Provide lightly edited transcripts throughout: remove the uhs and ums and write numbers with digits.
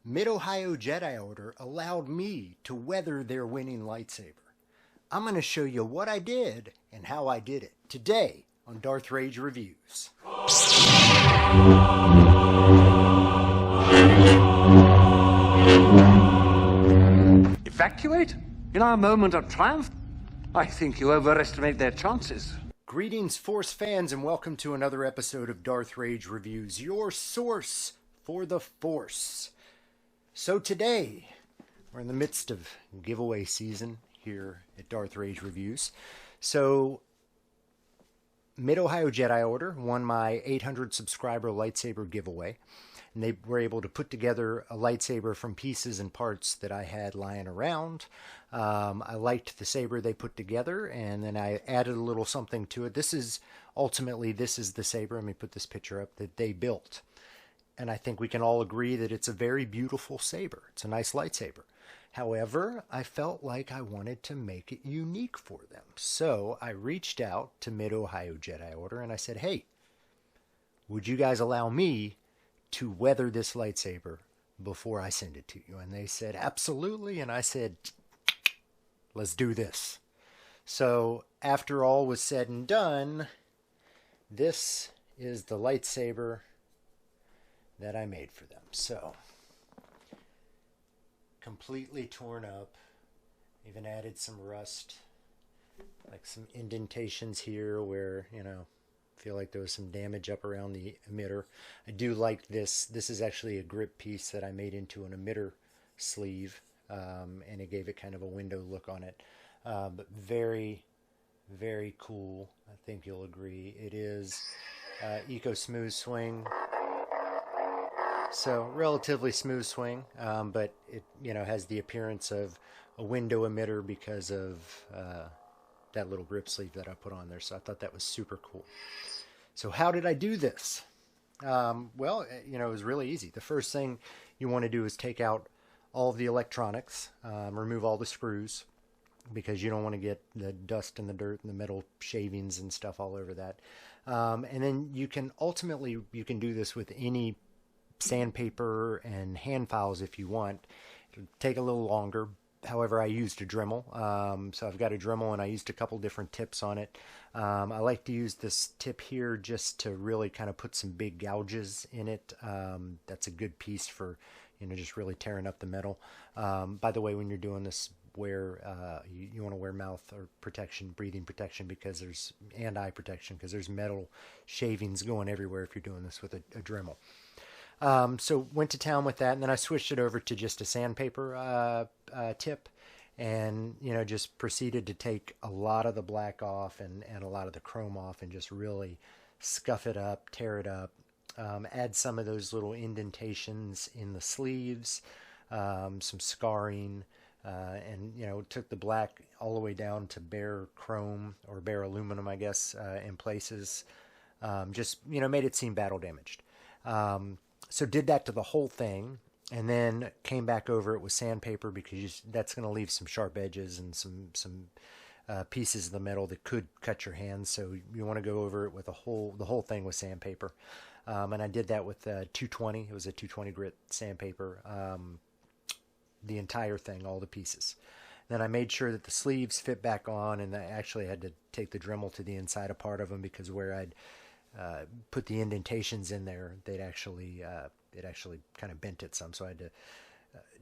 Mid Ohio Jedi Order allowed me to weather their winning lightsaber. I'm going to show you what I did and how I did it today on Darth Rage Reviews. Evacuate? In our moment of triumph? I think you overestimate their chances. Greetings, Force fans, and welcome to another episode of Darth Rage Reviews, your source for the Force. So today, we're in the midst of giveaway season here at Darth Rage Reviews. So, Mid Ohio Jedi Order won my 800 subscriber lightsaber giveaway. And they were able to put together a lightsaber from pieces and parts that I had lying around. I liked the saber they put together, and then I added a little something to it. This is the saber. Let me put this picture up that they built. And I think we can all agree that it's a very beautiful saber. It's a nice lightsaber. However, I felt like I wanted to make it unique for them. So I reached out to Mid Ohio Jedi Order and I said, hey, would you guys allow me to weather this lightsaber before I send it to you? And they said, absolutely. And I said, let's do this. So after all was said and done, this is the lightsaber that I made for them. So completely torn up, even added some rust, like some indentations here where, feel like there was some damage up around the emitter. I do like this. This is actually a grip piece that I made into an emitter sleeve, and it gave it kind of a window look on it. But very, very cool. I think you'll agree. It is Eco Smooth Swing. So relatively smooth swing, but it has the appearance of a window emitter because of that little grip sleeve that I put on there. So I thought that was super cool. So how did I do this? Well, it was really easy. The first thing you want to do is take out all of the electronics, remove all the screws, because you don't want to get the dust and the dirt and the metal shavings and stuff all over that. And then you can do this with any sandpaper and hand files if you want. It'll take a little longer. However, I used a Dremel. So I've got a Dremel and I used a couple different tips on it. I like to use this tip here just to really kind of put some big gouges in it. That's a good piece for, just really tearing up the metal. By the way, when you're doing this, you want to wear mouth or protection, breathing protection, and eye protection, because there's metal shavings going everywhere if you're doing this with a Dremel. So went to town with that, and then I switched it over to just a sandpaper tip, and just proceeded to take a lot of the black off and a lot of the chrome off, and just really scuff it up, tear it up, add some of those little indentations in the sleeves, some scarring, and took the black all the way down to bare chrome or bare aluminum, I guess, in places. Just made it seem battle damaged. So did that to the whole thing, and then came back over it with sandpaper, because that's going to leave some sharp edges and some pieces of the metal that could cut your hands. So you want to go over it with the whole thing with sandpaper. And I did that with 220. It was a 220 grit sandpaper. The entire thing, all the pieces. Then I made sure that the sleeves fit back on, and I actually had to take the Dremel to the inside of part of them, because where I'd put the indentations in there, it actually kind of bent it some, so I had to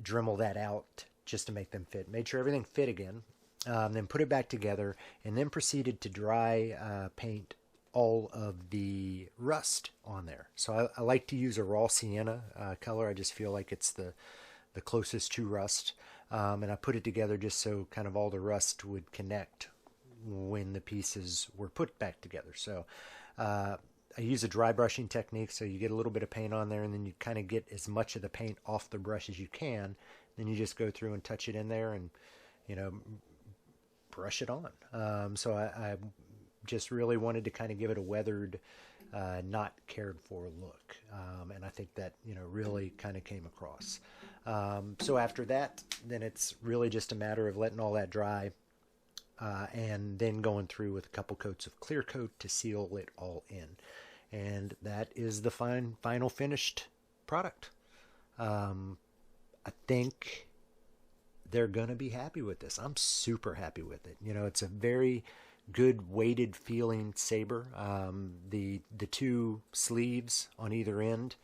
Dremel that out just to make them fit. Made sure everything fit again, then put it back together, and then proceeded to dry paint all of the rust on there. So I like to use a raw sienna color. I just feel like it's the closest to rust, and I put it together just so kind of all the rust would connect when the pieces were put back together. So I use a dry brushing technique, so you get a little bit of paint on there, and then you kind of get as much of the paint off the brush as you can. Then you just go through and touch it in there and, brush it on. So I just really wanted to kind of give it a weathered, not cared for look. And I think that, really kind of came across. So after that, then it's really just a matter of letting all that dry, and then going through with a couple coats of clear coat to seal it all in. And that is the final finished product. I think they're going to be happy with this. I'm super happy with it. You know, it's a very good weighted feeling saber. The two sleeves on either end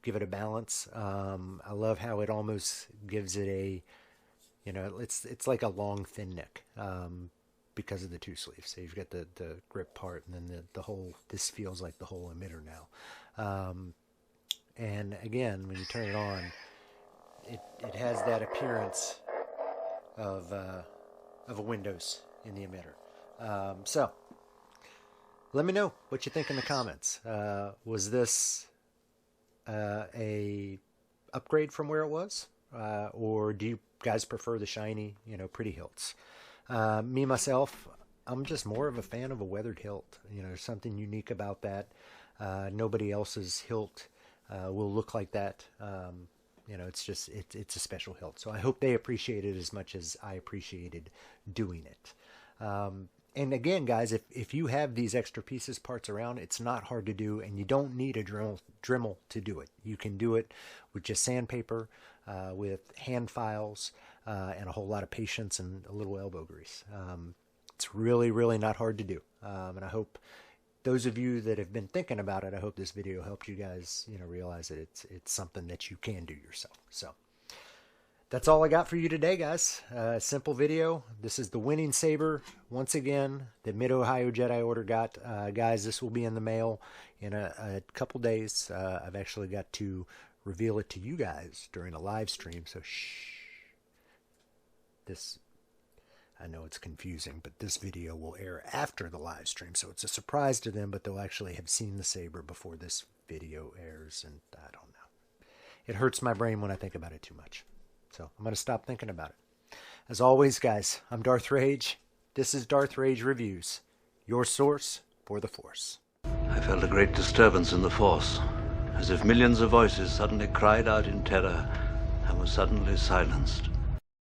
give it a balance. I love how it almost gives it a, you know, it's like a long thin neck because of the two sleeves. So you've got the grip part, and then the whole, this feels like the whole emitter now. And again, when you turn it on, it has that appearance of a Windows in the emitter. So let me know what you think in the comments. Was this a upgrade from where it was, or do you guys prefer the shiny, you know, pretty hilts? Me myself, I'm just more of a fan of a weathered hilt. You know, there's something unique about that. Nobody else's hilt will look like that. You know, it's just, it's a special hilt. So I hope they appreciate it as much as I appreciated doing it. And again, guys, if you have these extra pieces, parts around, it's not hard to do, and you don't need a Dremel to do it. You can do it with just sandpaper, with hand files, and a whole lot of patience and a little elbow grease. It's really, really not hard to do. And I hope those of you that have been thinking about it, I hope this video helped you guys, you know, realize that it's something that you can do yourself. So that's all I got for you today, guys. Simple video. This is the winning saber, once again, that Mid Ohio Jedi Order got. Guys, this will be in the mail in a couple days. I've actually got to reveal it to you guys during a live stream, so shh. This, I know it's confusing, but this video will air after the live stream, so it's a surprise to them, but they'll actually have seen the saber before this video airs, and I don't know. It hurts my brain when I think about it too much. So I'm going to stop thinking about it. As always, guys, I'm Darth Rage. This is Darth Rage Reviews, your source for the Force. I felt a great disturbance in the Force, as if millions of voices suddenly cried out in terror and were suddenly silenced.